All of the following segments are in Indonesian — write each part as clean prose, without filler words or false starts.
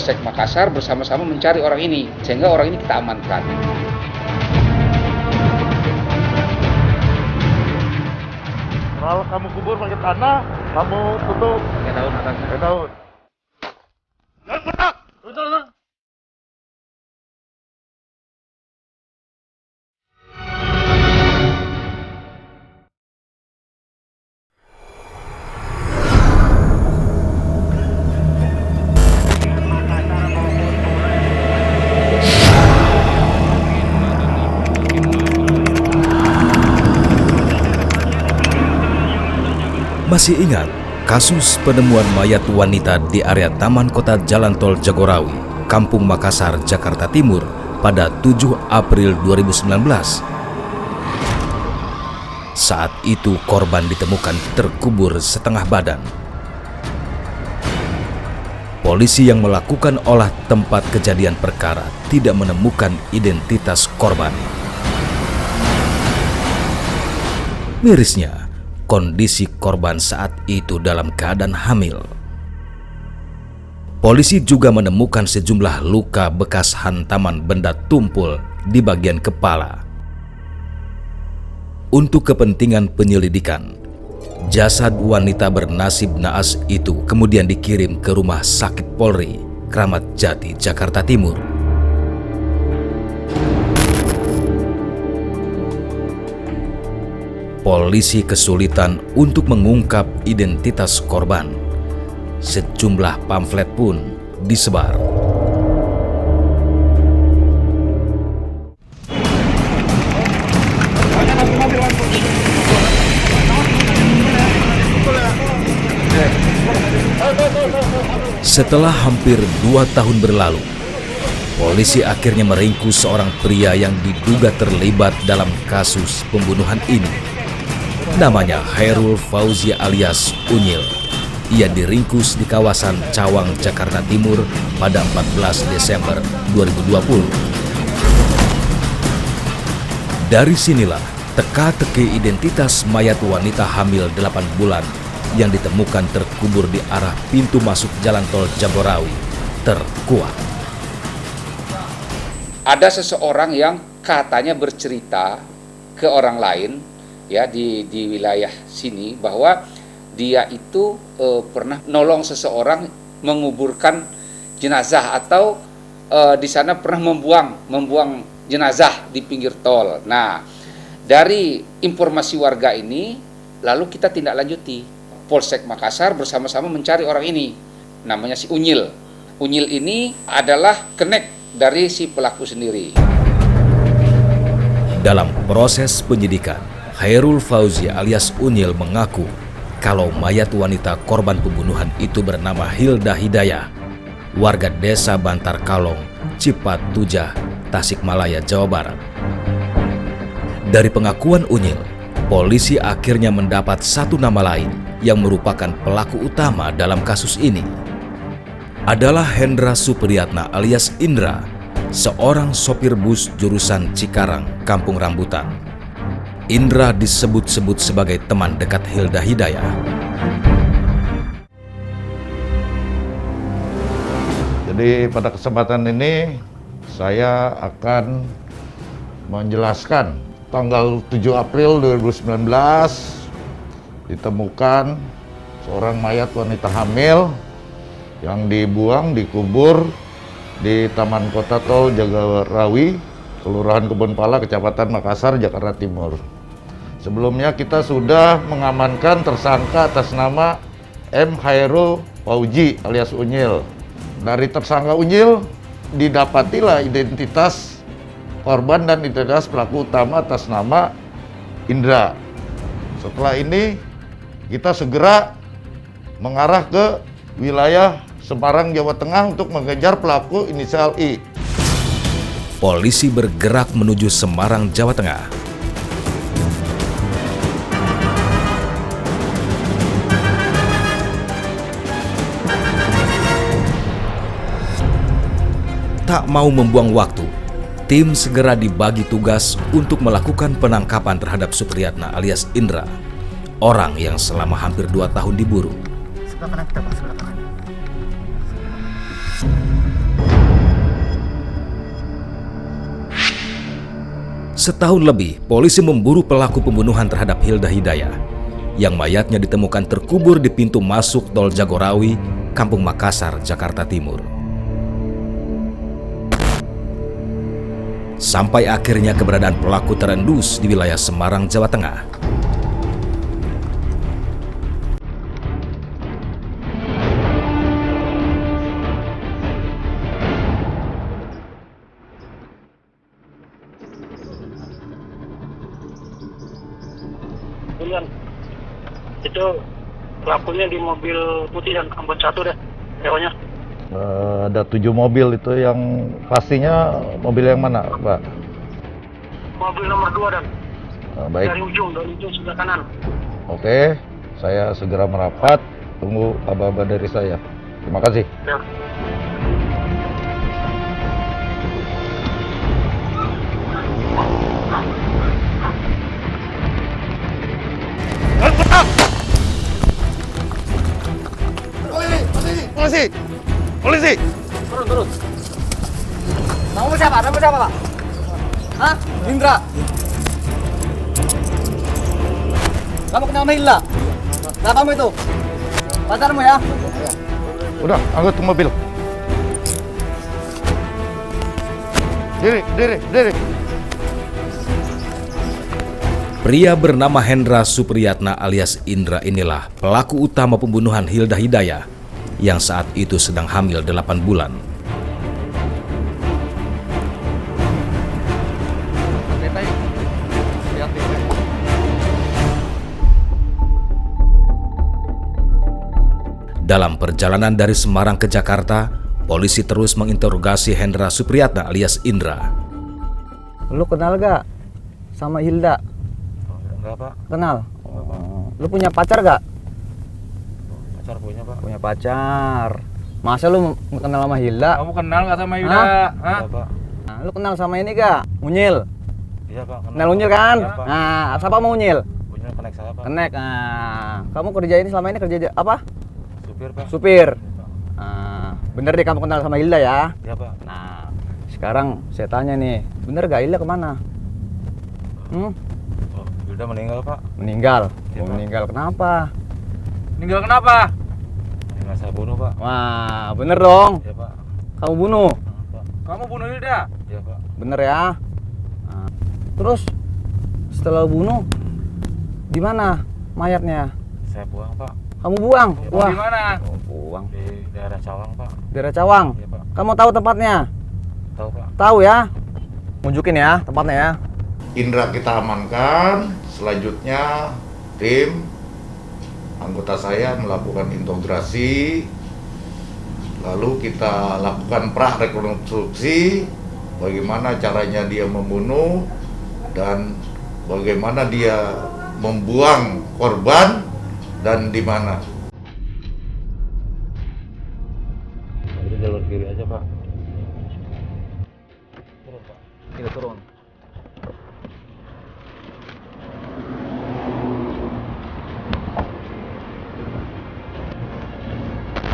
Polsek Makassar bersama-sama mencari orang ini, sehingga orang ini kita amankan. Kalau kamu kubur pakai tanah, kamu tutup Pakai daun atasnya. pakai daun. Jangan berak! Betul. Masih ingat kasus penemuan mayat wanita di area Taman Kota Jalan Tol Jagorawi, Kampung Makassar, Jakarta Timur pada 7 April 2019? Saat itu korban ditemukan terkubur setengah badan. Polisi yang melakukan olah tempat kejadian perkara tidak menemukan identitas korban. Mirisnya, kondisi korban saat itu dalam keadaan hamil. Polisi juga menemukan sejumlah luka bekas hantaman benda tumpul di bagian kepala. Untuk kepentingan penyelidikan, jasad wanita bernasib naas itu kemudian dikirim ke Rumah Sakit Polri, Kramat Jati, Jakarta Timur. Polisi kesulitan untuk mengungkap identitas korban. Sejumlah pamflet pun disebar. Setelah hampir 2 tahun berlalu, polisi akhirnya meringkus seorang pria yang diduga terlibat dalam kasus pembunuhan ini. Namanya Khairul Fauzi alias Unyil. Ia diringkus di kawasan Cawang, Jakarta Timur pada 14 Desember 2020. Dari sinilah teka-teki identitas mayat wanita hamil 8 bulan yang ditemukan terkubur di arah pintu masuk Jalan Tol Jagorawi terkuak. Ada seseorang yang katanya bercerita ke orang lain ya di wilayah sini bahwa dia itu pernah nolong seseorang menguburkan jenazah atau di sana pernah membuang jenazah di pinggir tol. Nah, dari informasi warga ini lalu kita tindak lanjuti. Polsek Makassar bersama-sama mencari orang ini. Namanya si Unyil. Unyil ini adalah kenek dari si pelaku sendiri. Dalam proses penyidikan, Khairul Fauzi alias Unyil mengaku kalau mayat wanita korban pembunuhan itu bernama Hilda Hidayah, warga desa Bantar Kalong, Cipatujah, Tasikmalaya, Jawa Barat. Dari pengakuan Unyil, polisi akhirnya mendapat satu nama lain yang merupakan pelaku utama dalam kasus ini. Adalah Hendra Supriyatna alias Indra, seorang sopir bus jurusan Cikarang, Kampung Rambutan. Indra disebut-sebut sebagai teman dekat Hilda Hidayah. Jadi pada kesempatan ini saya akan menjelaskan tanggal 7 April 2019 ditemukan seorang mayat wanita hamil yang dikubur di Taman Kota Tol Jagorawi, Kelurahan Kebonpala, Kecamatan Makassar, Jakarta Timur. Sebelumnya kita sudah mengamankan tersangka atas nama M. Khairul Fauzi alias Unyil. Dari tersangka Unyil didapatilah identitas korban dan identitas pelaku utama atas nama Indra. Setelah ini kita segera mengarah ke wilayah Semarang, Jawa Tengah untuk mengejar pelaku inisial I. Polisi bergerak menuju Semarang, Jawa Tengah. Tak mau membuang waktu, tim segera dibagi tugas untuk melakukan penangkapan terhadap Supriyatna alias Indra, orang yang selama hampir 2 tahun diburu. Sebelah kanan kita, Pak. Sebelah kanan. Setahun lebih, polisi memburu pelaku pembunuhan terhadap Hilda Hidayah yang mayatnya ditemukan terkubur di pintu masuk Tol Jagorawi, Kampung Makassar, Jakarta Timur. Sampai akhirnya keberadaan pelaku terendus di wilayah Semarang, Jawa Tengah. Bulan itu pelakunya di mobil putih dan Ambon 1 deh, hewanya. Ada 7 mobil itu, yang pastinya mobil yang mana, Pak? Mobil nomor 2 dan Baik. dari ujung sebelah kanan. Oke, saya segera merapat. Tunggu kabar dari saya. Terima kasih. Ya. Polisi! Polisi! Turun. Nama siapa? Pak? Hah? Indra. Kamu kenal sama Hilda? Nah, kamu itu? Pacarmu ya? Udah, angkut ke mobil. Diri. Pria bernama Hendra Supriyatna alias Indra inilah pelaku utama pembunuhan Hilda Hidayah yang saat itu sedang hamil 8 bulan. Dalam perjalanan dari Semarang ke Jakarta, polisi terus menginterogasi Hendra Supriyatna alias Indra. Lu kenal gak sama Hilda? Enggak, Pak. Kenal? Lu punya pacar gak? Pacar punya, Pak. Punya pacar. Masa lu kenal sama Hilda? Kamu kenal nggak sama Hilda? Hah? Hah? Pak. Nah, lu kenal sama ini gak? Unyil? Iya, Pak. Kenal Unyil kan? Iya, Pak. Nah, siapa mau Unyil? Punya konek saya, Pak. Kenek. Nah, kamu kerja ini selama ini kerja apa? Supir, Pak. Supir. Iya, Pak. Nah, bener deh kamu kenal sama Hilda ya? Iya, Pak. Nah, sekarang saya tanya nih, bener gak Hilda kemana? Oh, Hilda meninggal, Pak. Meninggal. Iya, Pak. Meninggal kenapa? Meninggal kenapa? Meninggal saya bunuh, Pak. Wah, bener dong. Iya, Pak. Kamu bunuh. Pak. Kamu bunuh Hilda? Iya, Pak. Bener ya? Nah, terus setelah bunuh, di mana mayatnya? Saya buang, Pak. Kamu buang? Ya, Wah. di mana? Oh, buang. Di daerah Cawang, Pak. Daerah Cawang. Iya, Pak. Kamu tahu tempatnya? Tahu, Pak. Tahu ya? Tunjukin ya tempatnya ya. Indra kita amankan. Selanjutnya tim anggota saya melakukan integrasi. Lalu kita lakukan prarekonstruksi bagaimana caranya dia membunuh dan bagaimana dia membuang korban dan di mana. Itu jalur kiri aja, Pak. Turun, Pak. Kita turun.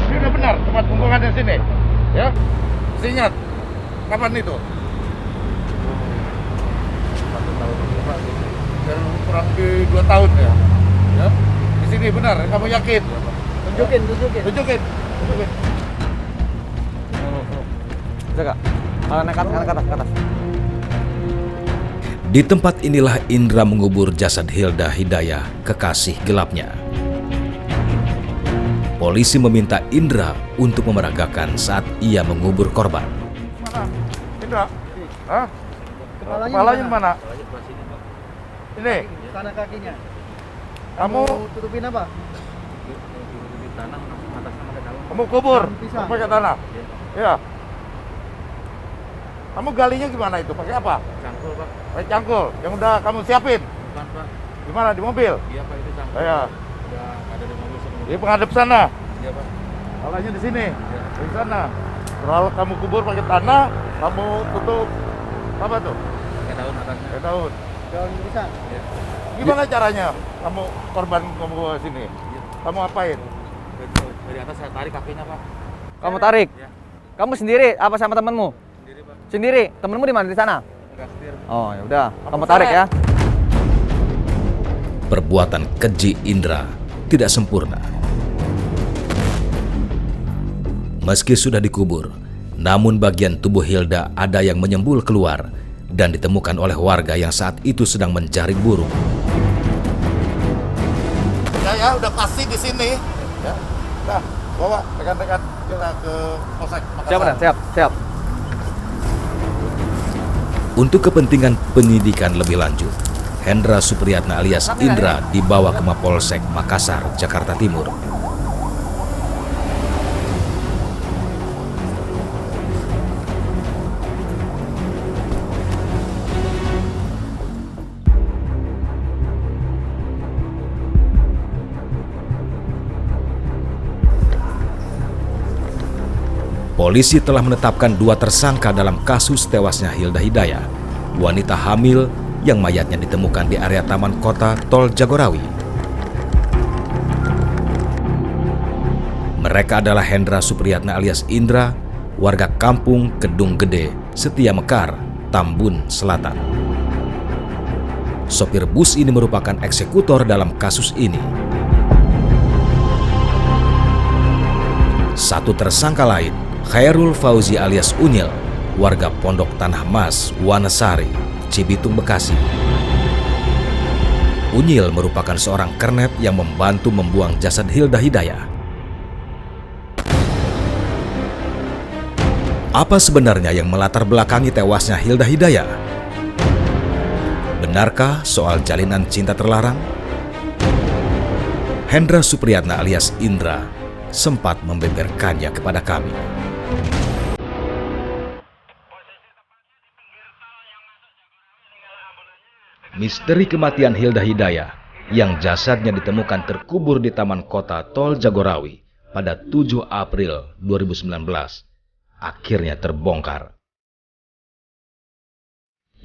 Ini udah benar tempat pembuangan di sini, ya? Masih ingat kapan itu? Satu tahun ini, Pak. Dan kurang lebih 2 tahun ya. Ya? Di sini benar, kamu yakin? Tunjukin. Tunjukin. Bisa gak? Naik ke atas. Di tempat inilah Indra mengubur jasad Hilda Hidayah, kekasih gelapnya. Polisi meminta Indra untuk memeragakan saat ia mengubur korban. Mana? Indra? Hah? Kepalanya mana? Ini? Tanah kakinya. Kamu tutupin apa? Di tanah atas sama ke dalam. kamu kubur Pisang. pakai tanah? Iya. Kamu galinya gimana itu? Pakai apa? Cangkul, Pak. Pakai cangkul yang udah kamu siapin. Bukan, Pak. Di mana? Di mobil? Iya, Pak, itu cangkul. Iya. Udah ada di mobil sebelumnya. Di pengadep sana. Iya, Pak. Palanya di sini. Di sana. Kalau kamu kubur pakai tanah, kamu tutup apa tuh? Pakai daun atasnya. Pakai daun. Daun pisang. Iya. Gimana caranya? Kamu korban kamu bawa sini. Kamu apain? Dari atas saya tarik kakinya, Pak. Kamu tarik? Iya. Kamu sendiri apa sama temenmu? Sendiri, Pak. Sendiri. Temenmu di mana? Di sana? Oh ya udah, kamu tarik ya. Perbuatan keji Indra tidak sempurna. Meski sudah dikubur, namun bagian tubuh Hilda ada yang menyembul keluar dan ditemukan oleh warga yang saat itu sedang mencari burung. Ya udah pasti di sini. Ya, udah bawa rekan-rekan kita ke Polsek Makassar. Siap, Dan. Siap. Untuk kepentingan penyidikan lebih lanjut, Hendra Supriyatna alias Indra dibawa ke Mapolsek Makassar, Jakarta Timur. Polisi telah menetapkan 2 tersangka dalam kasus tewasnya Hilda Hidayah, wanita hamil yang mayatnya ditemukan di area Taman Kota Tol Jagorawi. Mereka adalah Hendra Supriyatna alias Indra, warga kampung Kedung Gede, Setia Mekar, Tambun Selatan. Sopir bus ini merupakan eksekutor dalam kasus ini. Satu tersangka lain, Khairul Fauzi alias Unyil, warga Pondok Tanah Mas, Wanasari, Cibitung, Bekasi. Unyil merupakan seorang kernet yang membantu membuang jasad Hilda Hidayah. Apa sebenarnya yang melatar belakangi tewasnya Hilda Hidayah? Benarkah soal jalinan cinta terlarang? Hendra Supriyatna alias Indra sempat membeberkannya kepada kami. Misteri kematian Hilda Hidayah yang jasadnya ditemukan terkubur di Taman Kota Tol Jagorawi pada 7 April 2019 akhirnya terbongkar.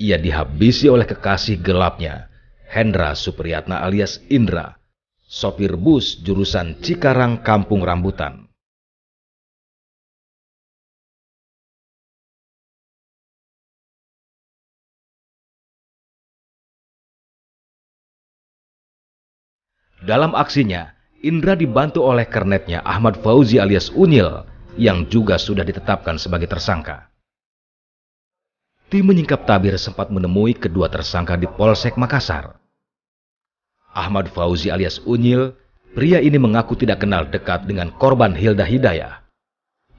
Ia dihabisi oleh kekasih gelapnya, Hendra Supriyatna alias Indra, sopir bus jurusan Cikarang Kampung Rambutan. Dalam aksinya, Indra dibantu oleh kernetnya Ahmad Fauzi alias Unyil yang juga sudah ditetapkan sebagai tersangka. Tim menyingkap tabir sempat menemui kedua tersangka di Polsek Makassar. Ahmad Fauzi alias Unyil, pria ini mengaku tidak kenal dekat dengan korban Hilda Hidayah.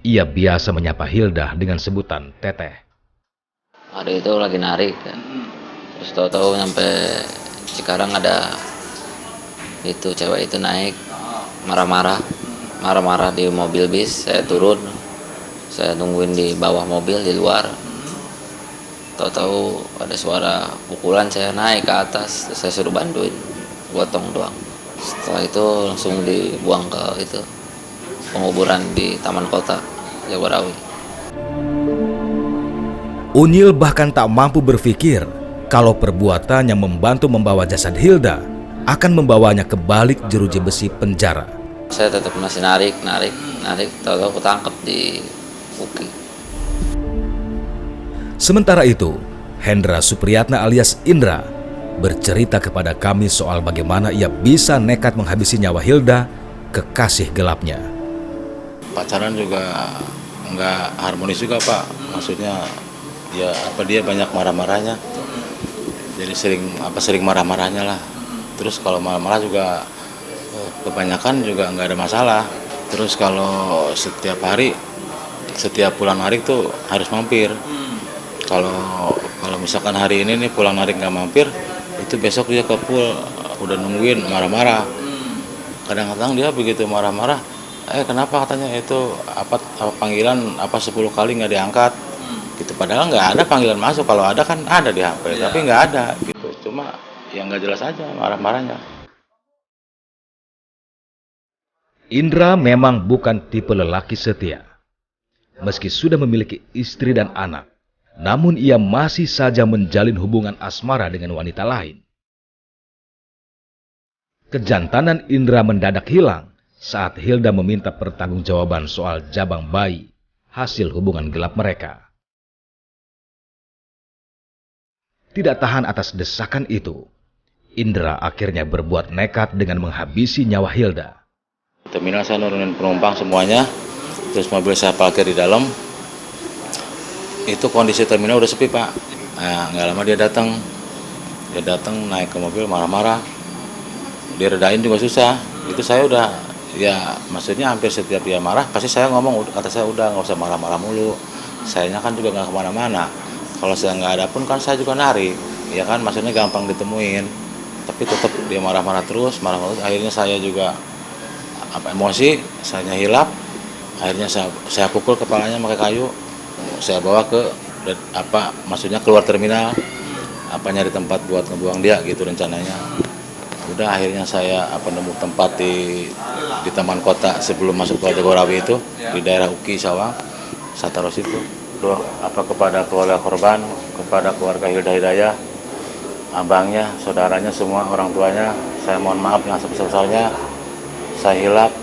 Ia biasa menyapa Hilda dengan sebutan Teteh. Hari itu lagi narik kan. Terus tahu-tahu nyampe Cikarang ada itu cewek itu naik marah-marah di mobil bis. Saya turun, saya nungguin di bawah mobil di luar. Tahu-tahu ada suara pukulan, saya naik ke atas, terus saya suruh bantuin, gotong doang. Setelah itu langsung dibuang ke itu penguburan di Taman Kota Jagorawi. Unyil bahkan tak mampu berpikir kalau perbuatannya membantu membawa jasad Hilda akan membawanya ke balik jeruji besi penjara. Saya tetap masih narik, tahu-tahu ketangkep di UKI. Sementara itu, Hendra Supriyatna alias Indra bercerita kepada kami soal bagaimana ia bisa nekat menghabisi nyawa Hilda, kekasih gelapnya. Pacaran juga nggak harmonis juga, Pak. Maksudnya ya dia banyak marah-marahnya. Jadi sering marah-marahnya lah. Terus kalau marah-marah juga kebanyakan juga nggak ada masalah. Terus kalau setiap pulang narik tuh harus mampir. Kalau misalkan hari ini nih pulang narik nggak mampir, itu besok dia ke pool udah nungguin marah-marah. Kadang-kadang dia begitu marah-marah, kenapa katanya itu apa panggilan 10 kali nggak diangkat. Gitu. Padahal nggak ada panggilan masuk. Kalau ada kan ada di HP, tapi nggak ada gitu. Cuma yang nggak jelas aja marah-marahnya. Indra memang bukan tipe lelaki setia. Meski sudah memiliki istri dan anak, namun ia masih saja menjalin hubungan asmara dengan wanita lain. Kejantanan Indra mendadak hilang saat Hilda meminta pertanggungjawaban soal jabang bayi hasil hubungan gelap mereka. Tidak tahan atas desakan itu, Indra akhirnya berbuat nekat dengan menghabisi nyawa Hilda. Terminal saya nurunin penumpang semuanya, terus mobil saya parkir di dalam. Itu kondisi terminal udah sepi Pak. Nah, nggak lama dia datang naik ke mobil marah-marah. Diredain juga susah. Itu saya udah, ya maksudnya hampir setiap dia marah, pasti saya ngomong, kata saya udah nggak usah marah-marah mulu. Sayanya kan juga nggak kemana-mana. Kalau saya nggak ada pun kan saya juga nari, ya kan maksudnya gampang ditemuin. Tapi tetap dia marah-marah terus. Akhirnya saya juga emosi, saya hilap. Akhirnya saya pukul kepalanya pakai kayu. Saya bawa ke maksudnya keluar terminal, nyari tempat buat ngebuang dia gitu rencananya. Udah akhirnya saya nemu tempat di taman kota sebelum masuk tol Jagorawi itu, di daerah Uki Sawang. Saya taruh situ. Kepada keluarga korban, kepada keluarga Hilda Hidayah, abangnya, saudaranya, semua orang tuanya, saya mohon maaf yang sebesar-besarnya. Saya hilap.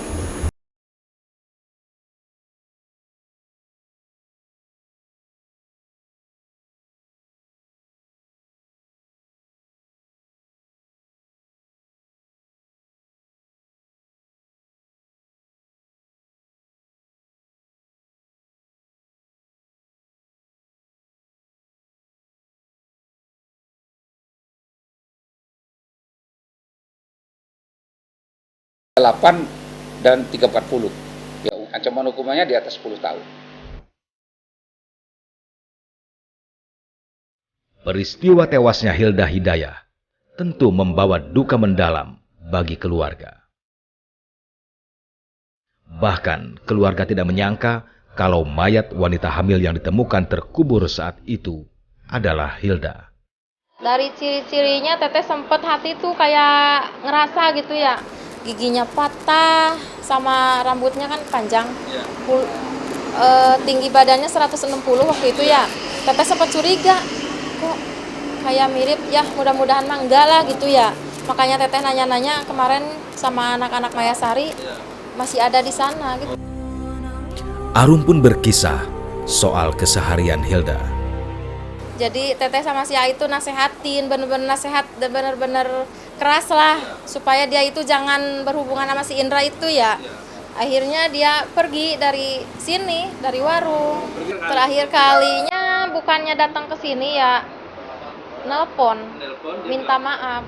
dan 340. Ya, ancaman hukumannya di atas 10 tahun. Peristiwa tewasnya Hilda Hidayah tentu membawa duka mendalam bagi keluarga. Bahkan keluarga tidak menyangka kalau mayat wanita hamil yang ditemukan terkubur saat itu adalah Hilda. Dari ciri-cirinya Teteh sempat hati tuh kayak ngerasa gitu ya, giginya patah sama rambutnya kan panjang. Tinggi badannya 160 waktu itu ya. Teteh sempat curiga, kok kayak mirip ya, mudah-mudahan mah enggak lah gitu ya. Makanya Teteh nanya-nanya kemarin sama anak-anak Mayasari, masih ada di sana gitu. Arum pun berkisah soal keseharian Hilda. Jadi Teteh sama si A itu nasehatin, bener-bener nasehat dan bener-bener keras lah supaya dia itu jangan berhubungan sama si Indra itu ya. Akhirnya dia pergi dari sini, dari warung. Terakhir kalinya bukannya datang ke sini ya, nelpon, minta maaf.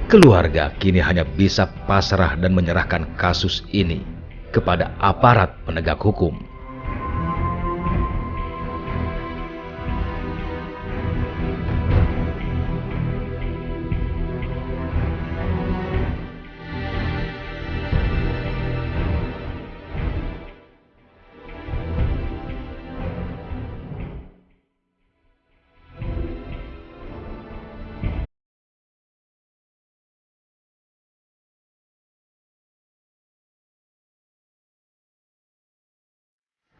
Keluarga kini hanya bisa pasrah dan menyerahkan kasus ini kepada aparat penegak hukum.